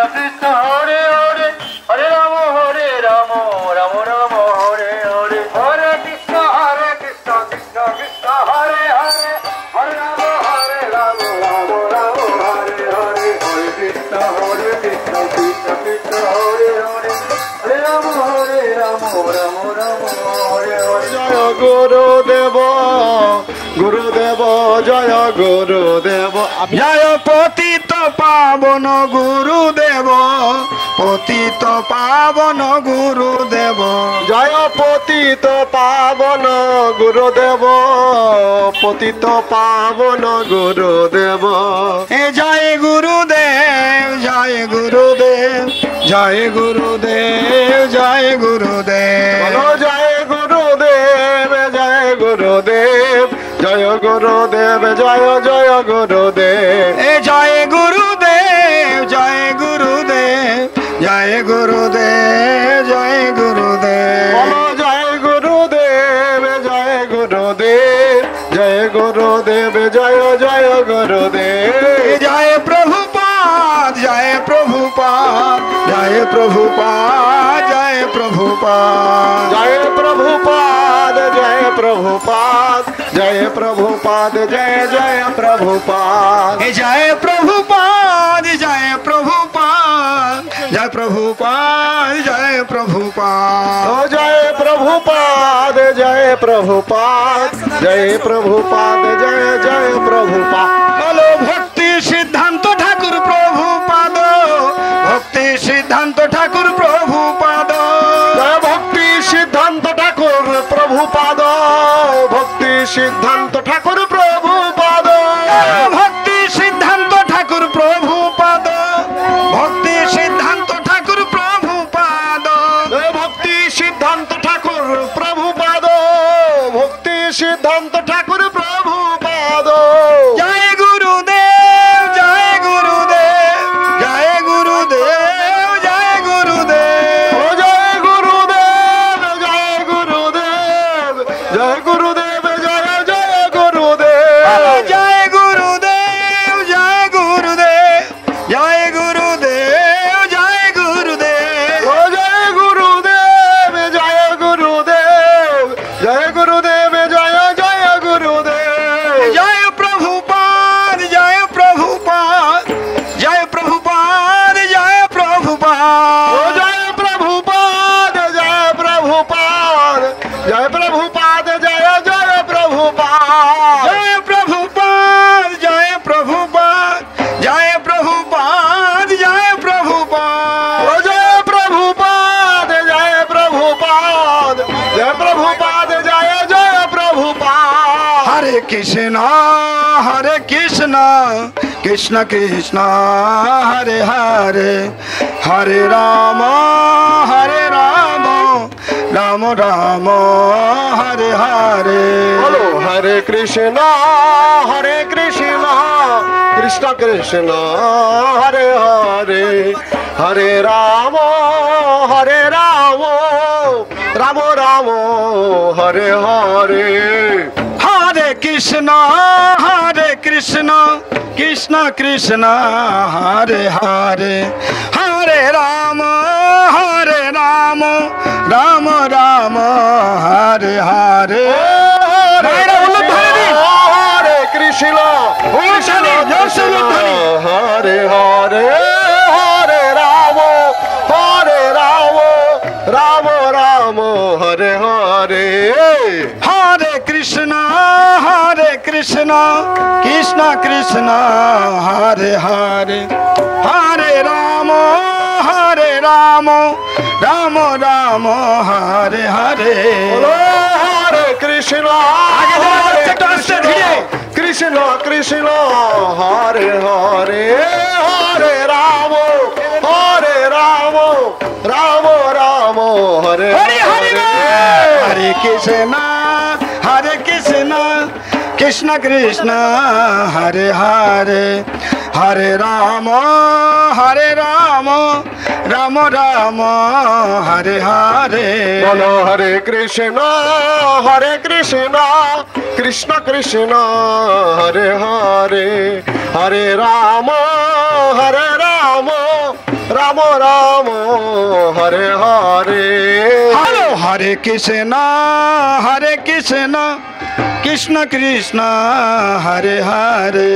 কৃষ্ণ হরে হরে হরে রাম রাম রাম হরে হরে হরে কৃষ্ণ কৃষ্ণ কৃষ্ণ হরে হরে হরে রাম রাম রাম হরে হরে হরে কৃষ্ণ কৃষ্ণ কৃষ্ণ হরে হরে হরে রাম রাম রাম হরে হরে। জয় গুরুদেব গুরুদেব জয় গুরুদেব জয় পতিত পাবন গুরুদেব পতিত পাবন গুরুদেব জয় পতিত পাবন গুরুদেব পতিত পাবন গুরুদেব এ জয় গুরুদেব জয় গুরুদেব জয় গুরুদেব জয় গুরুদেব জয় গুরুদেব জয় গুরুদেব জয় গুরুদেব জয় জয় গুরুদেব এ জয় গুরুদেব জয় গুরুদেব জয় গুরুদেব জয় গুরুদেব জয় গুরুদেব জয় গুরুদেব জয় গুরুদেব জয় জয় গুরুদেব জয় প্রভুপাদ জয় প্রভুপাদ জয় প্রভুপাদ জয় প্রভুপাদ জয় প্রভুপাদ জয় প্রভুপাদ जय प्रभुपाद जय जय प्रभुपाद जय प्रभुपाद जय प्रभुपाद जय प्रभुपाद जय प्रभुपाद जय प्रभुपाद जय प्रभुपाद जय प्रभुपाद जय जय प्रभुपाद बोलो भक्ति सिद्धांत ठाकुर प्रभुपाद भक्ति सिद्धांत ठाकुर प्रभुपाद भक्ति सिद्धांत ठाकुर प्रभुपाद भक्ति सिद्धांत ठाकुर प्रभुपाद भक्ति सिद्धांत ठाकुर प्रभुपाद भक्ति सिद्धांत ठाकुर प्रभुपाद भक्ति सिद्धांत ठाकुर प्रभुपाद भक्ति सिद्धांत ठाकुर प्रभुपाद जय गुरुदेव जय गुरुदेव जय गुरुदेव जय गुरुदेव जय गुरुदेव जय गुरुदेव जय गुरुदेव जय गुरुदेव जय गुरुदेव जय गुरुदेव जय गुरुदेव जय गुरुदेव जय गुरुदेव जय गुरुदेव जय जय गुरुदेव जय प्रभुपाद जय प्रभुपाद जय प्रभुपाद जय प्रभुपाद जय प्रभुपाद जय प्रभुपाद जय प्रभुपाद जय जय प्रभुपाद जय प्रभुपाद जय प्रभुपाद जय प्रभुपाद जय प्रभुपाद जय प्रभुपाद जय प्रभुपाद जय प्रभुपाद जय जय प्रभुपाद हरे कृष्ण कृष्ण कृष्ण हरे हरे हरे राम राम राम हरे हरे बोलो हरे कृष्ण कृष्ण कृष्ण हरे हरे हरे राम राम राम हरे हरे हरे कृष्ण कृष्ण कृष्ण हरे हरे हरे राम राम राम हरे हरे हरे कृष्ण हरे हरे हरे राम राम हरे हरे हरे कृष्ण कृष्ण कृष्ण हरे हरे हरे राम राम राम हरे हरे हरे कृष्ण कृष्ण कृष्ण हरे हरे हरे राम राम हरे हरे हरे कृष्ण कृष्ण कृष्ण हरे हरे हरे राम राम राम हरे हरे बोलो हरे कृष्ण कृष्ण कृष्ण हरे हरे हरे राम রাম রাম হরে হরে হরে হরে কৃষ্ণ কৃষ্ণ কৃষ্ণ হরে হরে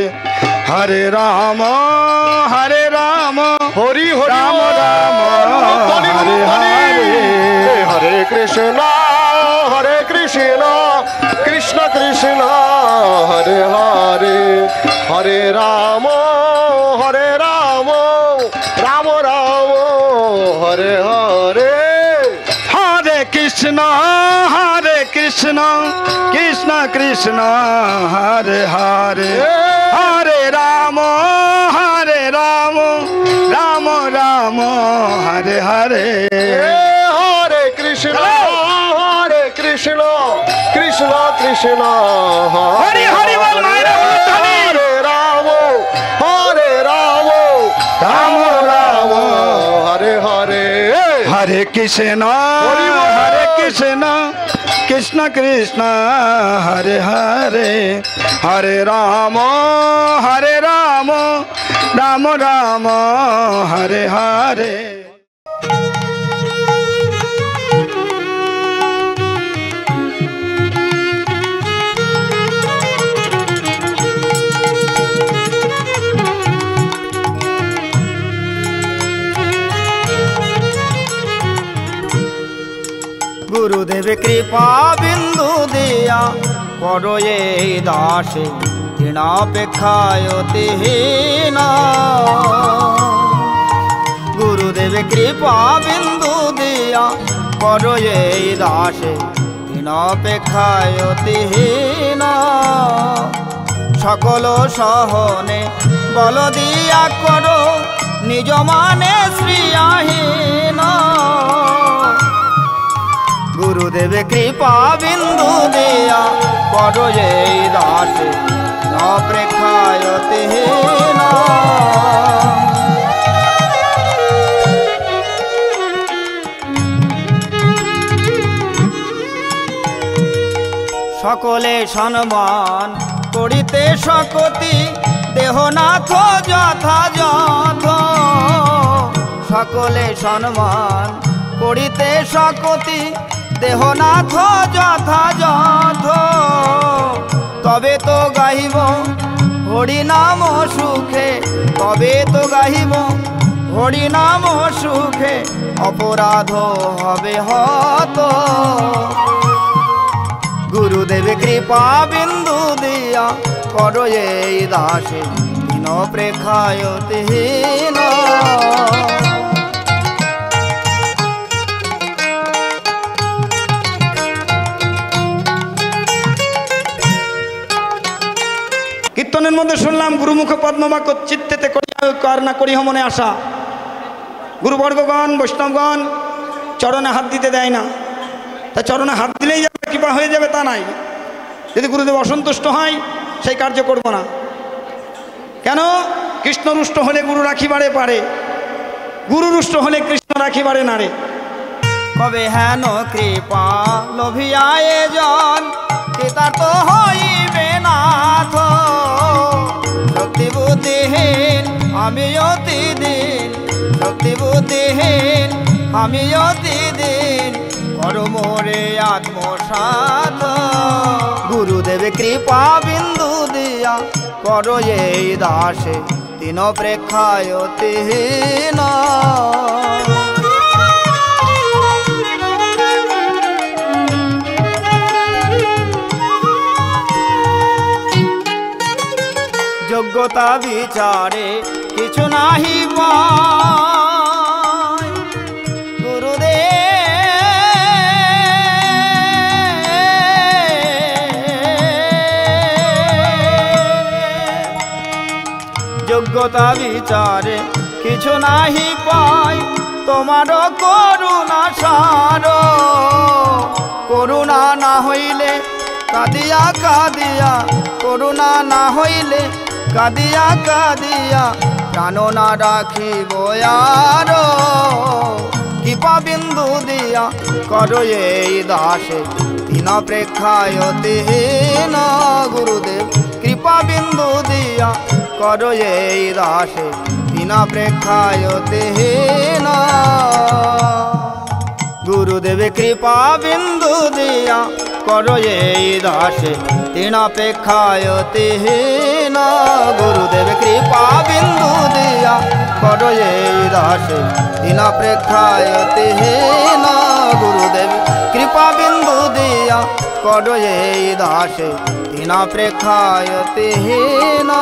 হরে রাম হরি হরি রাম রাম হরে হরে হরে কৃষ্ণ কৃষ্ণ কৃষ্ণ হরে হরে হরে রাম রাম রাম হরে হরে হরে কৃষ্ণ কৃষ্ণ কৃষ্ণ হরে হরে হরে রাম রাম রাম হরে হরে হরে কৃষ্ণ কৃষ্ণ কৃষ্ণ হরি হরি বল মায়েরা হরে রাম রাম রাম হরে হরে হরে কৃষ্ণ কৃষ্ণ কৃষ্ণ হরে হরে হরে রাম রাম রাম হরে হরে গুরুদেব কৃপা বিন্দু দিয়া করো এই দাসে তৃণাপেক্ষায় অতিহীন গুরুদেব কৃপা বিন্দু দিয়া করো এই দাসে তৃণাপেক্ষায় অতিহীন সকল সহনে বল দিয়া করো নিজ মানে শ্রিয়াহীন গুরুদেব কৃপা বিন্দু দিয়া করো এই দাসে ন প্রেক্ষায়তিহীন সকলে সম্মান করিতে শকতি দেহনাথ যথাযথ সকলে সম্মান করিতে শকতি দেহনাথ যথাযথ তবে তো গাহিব হরিনাম সুখে তবে তো গাহিব হরিনাম সুখে অপরাধ হবে হত গুরুদেব কৃপা বিন্দু দিয়া করো এই দাসে দীন প্রেক্ষায়তিহীন কীর্তনের মধ্যে শুনলাম গুরুমুখ পদ্মবাক্য চিত্তেতে কর না করিহ মনে আশা গুরুবর্গগণ বৈষ্ণবগণ চরণে হাত দিতে দেয় না তা চরণে হাত দিলেই যাবে কৃপা হয়ে যাবে তা নাই যদি গুরুদেব অসন্তুষ্ট হয় সেই কার্য করব না কেন কৃষ্ণ রুষ্ট হলে গুরু রাখিবারে পারে গুরু রুষ্ট হলে কৃষ্ণ রাখিবারে নারে কবে হেন কৃপা লোভিয়ায়ে জন কৃতার্থ হইবে নাথ শক্তি বুদ্ধিহীন আমি অতিদিন শক্তি বুদ্ধিহীন আমি অতিদিন করো মোরে আত্মসাৎ গুরুদেব কৃপা বিন্দু দিয়া করো এই দাসে তিন প্রেক্ষায়তিহীন যোগ্যতা বিচারে কিছু নাহি পায় গুরুদেব যোগ্যতা বিচারে কিছু নাহি পায় তোমার করুণা সার করুণা না হইলে কাঁদিয়া কাঁদিয়া করুণা না হইলে কাঁদিয়া কাঁদিয়া প্রাণ না রাখিব আর কৃপা বিন্দু দিয়া করো এই দাসে তিন প্রেক্ষায়তিহীন গুরুদেব কৃপা বিন্দু দিয়া করো এই দাসে তিন प्रेक्षायते ना गुरुदेव कृपा बिंदु दिया करो ये दासे तीना प्रेक्षायते ना गुरुदेव कृपा बिंदु दिया करो ये दासे तीना प्रेक्षायते ना गुरुदेव कृपा बिंदु दिया करो ये दासे तीना प्रेक्षायते ना।